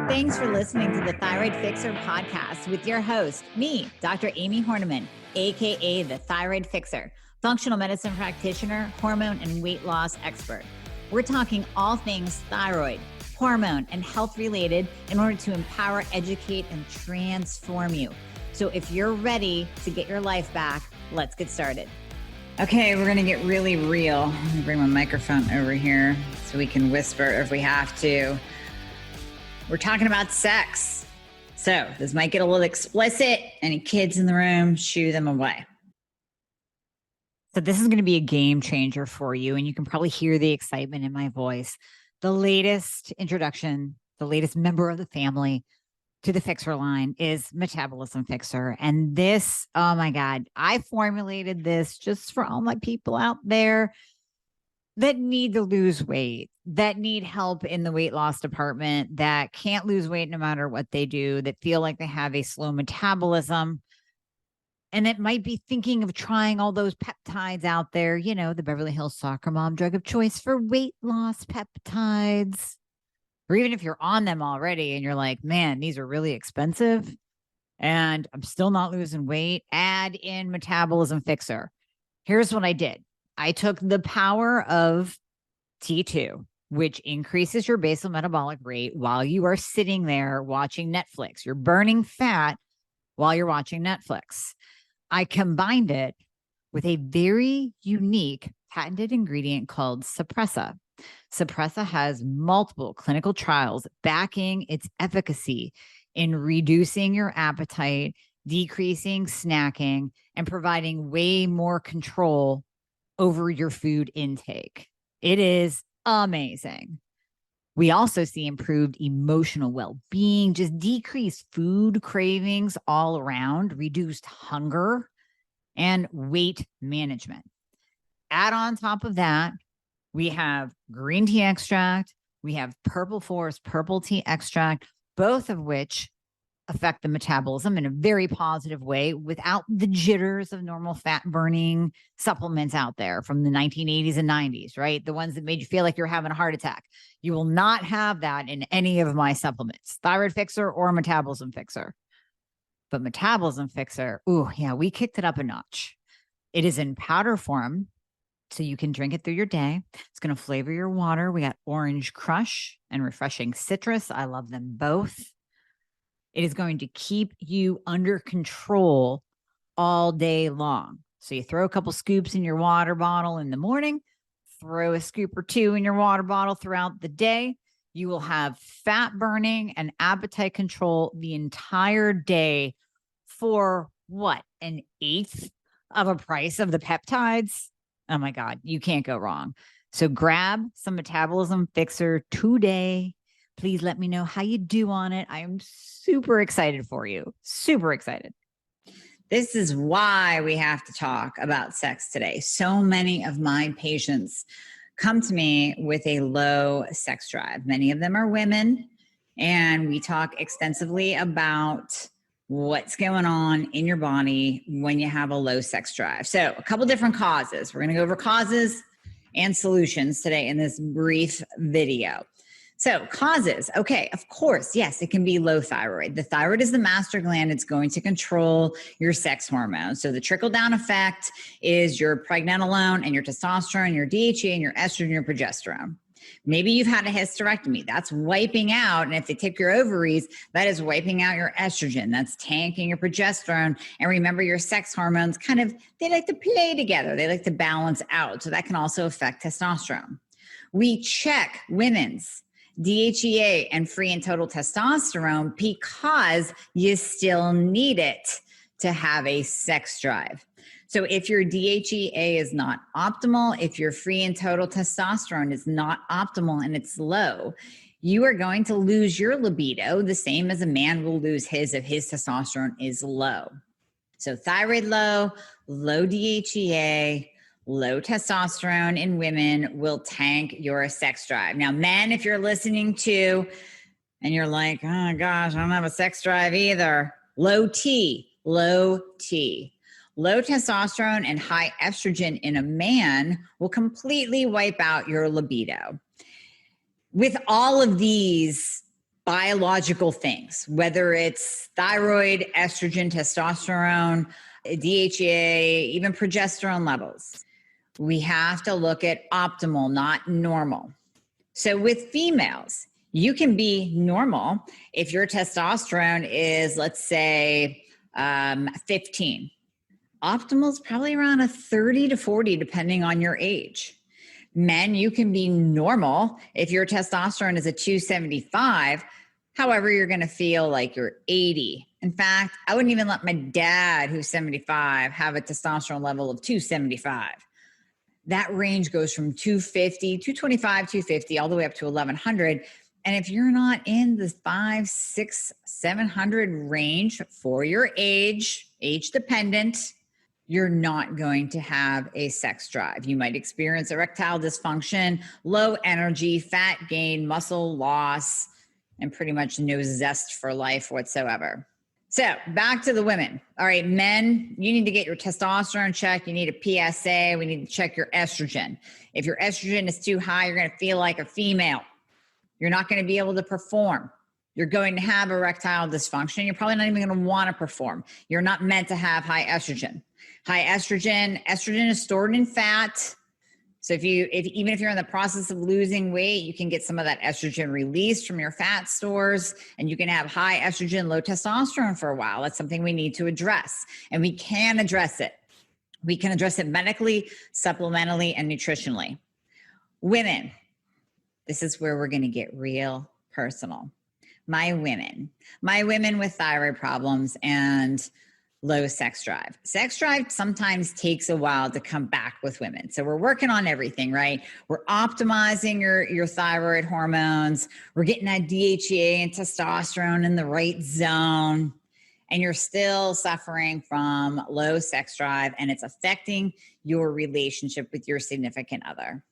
Thanks for listening to the Thyroid Fixer podcast with your host, me, Dr. Amie Hornaman, aka the Thyroid Fixer, functional medicine practitioner, hormone and weight loss expert. We're talking all things thyroid, hormone, and health related in order to empower, educate, and transform you. So if you're ready to get your life back, let's get started. Okay, we're going to get really real. Let me bring my microphone over here so we can whisper if we have to. We're talking about sex. So this might get a little explicit. Any kids in the room, shoo them away. So this is going to be a game changer for you, and you can probably hear the excitement in my voice. The latest introduction, the latest member of the family to the Fixer line is Metabolism Fixer. And this, oh my God, I formulated this just for all my people out there that need to lose weight, that need help in the weight loss department, that can't lose weight no matter what they do, that feel like they have a slow metabolism, and that might be thinking of trying all those peptides out there, you know, the Beverly Hills soccer mom drug of choice for weight loss peptides. Or even if you're on them already and you're like, man, these are really expensive and I'm still not losing weight, add in Metabolism Fixer. Here's what I did. I took the power of T2, which increases your basal metabolic rate while you are sitting there watching Netflix. You're burning fat while you're watching Netflix. I combined it with a very unique patented ingredient called Suppressa. Suppressa has multiple clinical trials backing its efficacy in reducing your appetite, decreasing snacking, and providing way more control over your food intake. It is amazing. We also see improved emotional well-being, just decreased food cravings all around, reduced hunger, and weight management. Add on top of that, we have green tea extract, we have purple forest purple tea extract, both of which affect the metabolism in a very positive way without the jitters of normal fat burning supplements out there from the 1980s and 90s, right? The ones that made you feel like you're having a heart attack. You will not have that in any of my supplements, Thyroid Fixer or Metabolism Fixer. But Metabolism Fixer, ooh, yeah, we kicked it up a notch. It is in powder form, so you can drink it through your day. It's going to flavor your water. We got orange crush and refreshing citrus. I love them both. It is going to keep you under control all day long. So you throw a couple scoops in your water bottle in the morning, throw a scoop or two in your water bottle throughout the day. You will have fat burning and appetite control the entire day for what? An eighth of a price of the peptides? Oh my God, you can't go wrong. So grab some Metabolism Fixer today. Please let me know how you do on it. I am super excited for you. Super excited. This is why we have to talk about sex today. So many of my patients come to me with a low sex drive. Many of them are women, and we talk extensively about what's going on in your body when you have a low sex drive. So a couple different causes. We're going to go over causes and solutions today in this brief video. So causes, okay, of course, yes, it can be low thyroid. The thyroid is the master gland. It's going to control your sex hormones. So the trickle-down effect is your pregnenolone and your testosterone, your DHEA and your estrogen, your progesterone. Maybe you've had a hysterectomy. That's wiping out, and if they take your ovaries, that is wiping out your estrogen. That's tanking your progesterone. And remember, your sex hormones they like to play together. They like to balance out. So that can also affect testosterone. We check women's DHEA and free and total testosterone because you still need it to have a sex drive. So if your DHEA is not optimal, if your free and total testosterone is not optimal and it's low, you are going to lose your libido the same as a man will lose his if his testosterone is low. So thyroid low, low DHEA, low testosterone in women will tank your sex drive. Now, men, if you're listening to, and you're like, oh gosh, I don't have a sex drive either. Low T. Low testosterone and high estrogen in a man will completely wipe out your libido. With all of these biological things, whether it's thyroid, estrogen, testosterone, DHEA, even progesterone levels. We have to look at optimal, not normal. So with females, you can be normal if your testosterone is, let's say, 15. Optimal is probably around a 30 to 40, depending on your age. Men, you can be normal if your testosterone is a 275. However, you're going to feel like you're 80. In fact, I wouldn't even let my dad, who's 75, have a testosterone level of 275. That range goes from 250, 225, 250, all the way up to 1100. And if you're not in the 500, 600, 700 range for your age dependent, you're not going to have a sex drive. You might experience erectile dysfunction, low energy, fat gain, muscle loss, and pretty much no zest for life whatsoever. So back to the women. All right, men, you need to get your testosterone checked. You need a PSA. We need to check your estrogen. If your estrogen is too high, you're going to feel like a female. You're not going to be able to perform. You're going to have erectile dysfunction. You're probably not even going to want to perform. You're not meant to have high estrogen. High estrogen is stored in fat. So even if you're in the process of losing weight, you can get some of that estrogen released from your fat stores, and you can have high estrogen, low testosterone for a while. That's something we need to address, and we can address it. We can address it medically, supplementally, and nutritionally. Women, this is where we're going to get real personal. My women with thyroid problems and low sex drive. Sex drive sometimes takes a while to come back with women. So we're working on everything, right? We're optimizing your thyroid hormones. We're getting that DHEA and testosterone in the right zone. And you're still suffering from low sex drive, and it's affecting your relationship with your significant other.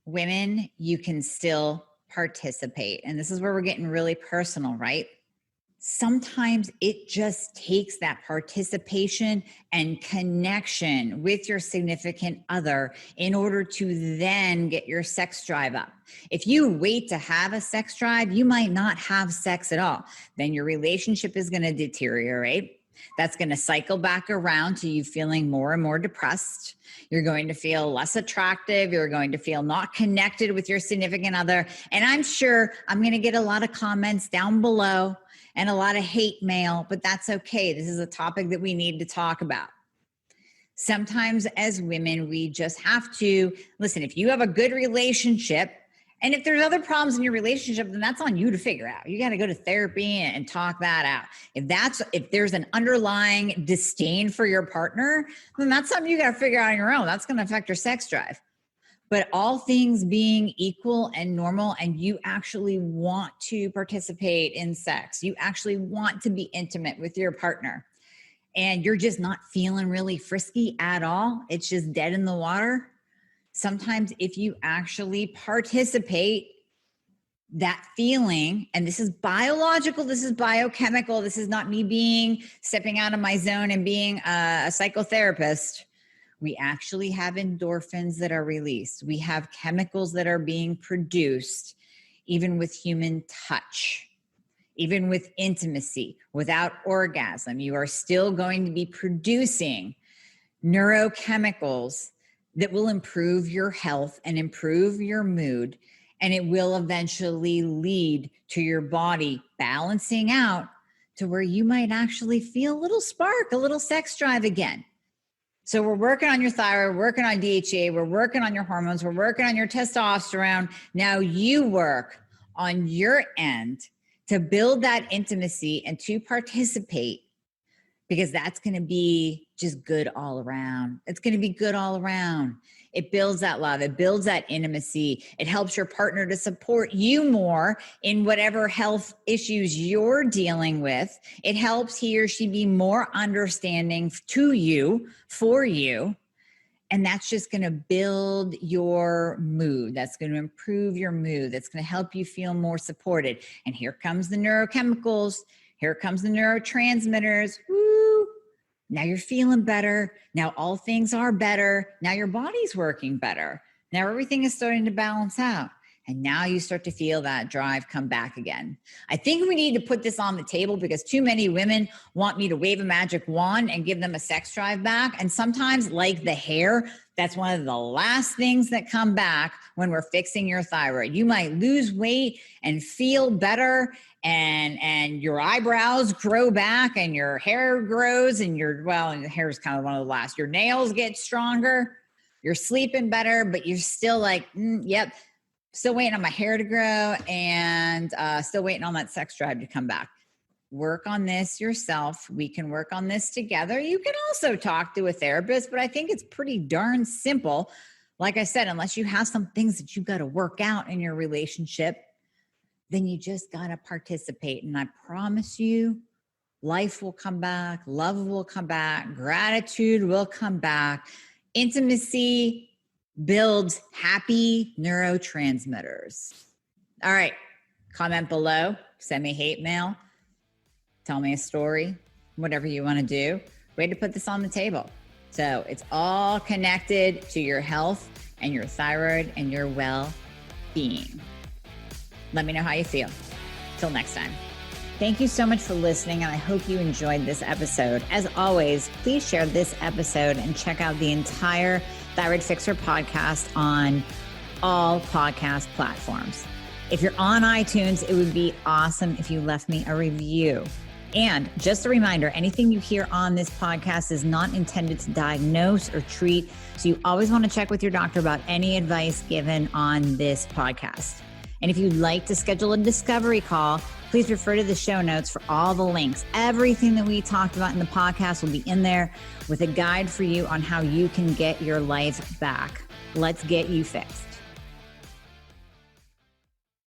Women, you can still participate. And this is where we're getting really personal, right? Sometimes it just takes that participation and connection with your significant other in order to then get your sex drive up. If you wait to have a sex drive, you might not have sex at all. Then your relationship is going to deteriorate. That's going to cycle back around to you feeling more and more depressed. You're going to feel less attractive. You're going to feel not connected with your significant other. And I'm sure I'm going to get a lot of comments down below and a lot of hate mail, but that's okay. This is a topic that we need to talk about. Sometimes as women, we just have to, listen, if you have a good relationship, and if there's other problems in your relationship, then that's on you to figure out. You got to go to therapy and talk that out. If there's an underlying disdain for your partner, then that's something you got to figure out on your own. That's going to affect your sex drive. But all things being equal and normal, and you actually want to participate in sex, you actually want to be intimate with your partner, and you're just not feeling really frisky at all, it's just dead in the water. Sometimes if you actually participate, that feeling, and this is biological, this is biochemical, this is not me stepping out of my zone and being a psychotherapist. We actually have endorphins that are released. We have chemicals that are being produced, even with human touch, even with intimacy, without orgasm. You are still going to be producing neurochemicals that will improve your health and improve your mood. And it will eventually lead to your body balancing out to where you might actually feel a little spark, a little sex drive again. So we're working on your thyroid, we're working on DHEA, we're working on your hormones, we're working on your testosterone. Now you work on your end to build that intimacy and to participate, because that's going to be just good all around. It's going to be good all around. It builds that love. It builds that intimacy. It helps your partner to support you more in whatever health issues you're dealing with. It helps he or she be more understanding to you, for you. And that's just going to build your mood. That's going to improve your mood. That's going to help you feel more supported. And here comes the neurochemicals. Here comes the neurotransmitters. Woo! Now you're feeling better. Now all things are better. Now your body's working better. Now everything is starting to balance out. And now you start to feel that drive come back again. I think we need to put this on the table because too many women want me to wave a magic wand and give them a sex drive back. And sometimes, like the hair, that's one of the last things that come back when we're fixing your thyroid. You might lose weight and feel better, and your eyebrows grow back and your hair grows, and and the hair is kind of one of the last. Your nails get stronger, you're sleeping better, but you're still like, yep. Still waiting on my hair to grow and still waiting on that sex drive to come back. Work on this yourself. We can work on this together. You can also talk to a therapist, but I think it's pretty darn simple. Like I said, unless you have some things that you got to work out in your relationship, then you just got to participate. And I promise you, life will come back, love will come back, gratitude will come back, intimacy builds happy neurotransmitters. All right. Comment below. Send me hate mail. Tell me a story. Whatever you want to do. Way to put this on the table. So it's all connected to your health and your thyroid and your well-being. Let me know how you feel. Till next time. Thank you so much for listening, and I hope you enjoyed this episode. As always, please share this episode and check out the entire Thyroid Fixer podcast on all podcast platforms. If you're on iTunes, it would be awesome if you left me a review. And just a reminder, anything you hear on this podcast is not intended to diagnose or treat, so you always want to check with your doctor about any advice given on this podcast. And if you'd like to schedule a discovery call, please refer to the show notes for all the links. Everything that we talked about in the podcast will be in there with a guide for you on how you can get your life back. Let's get you fixed.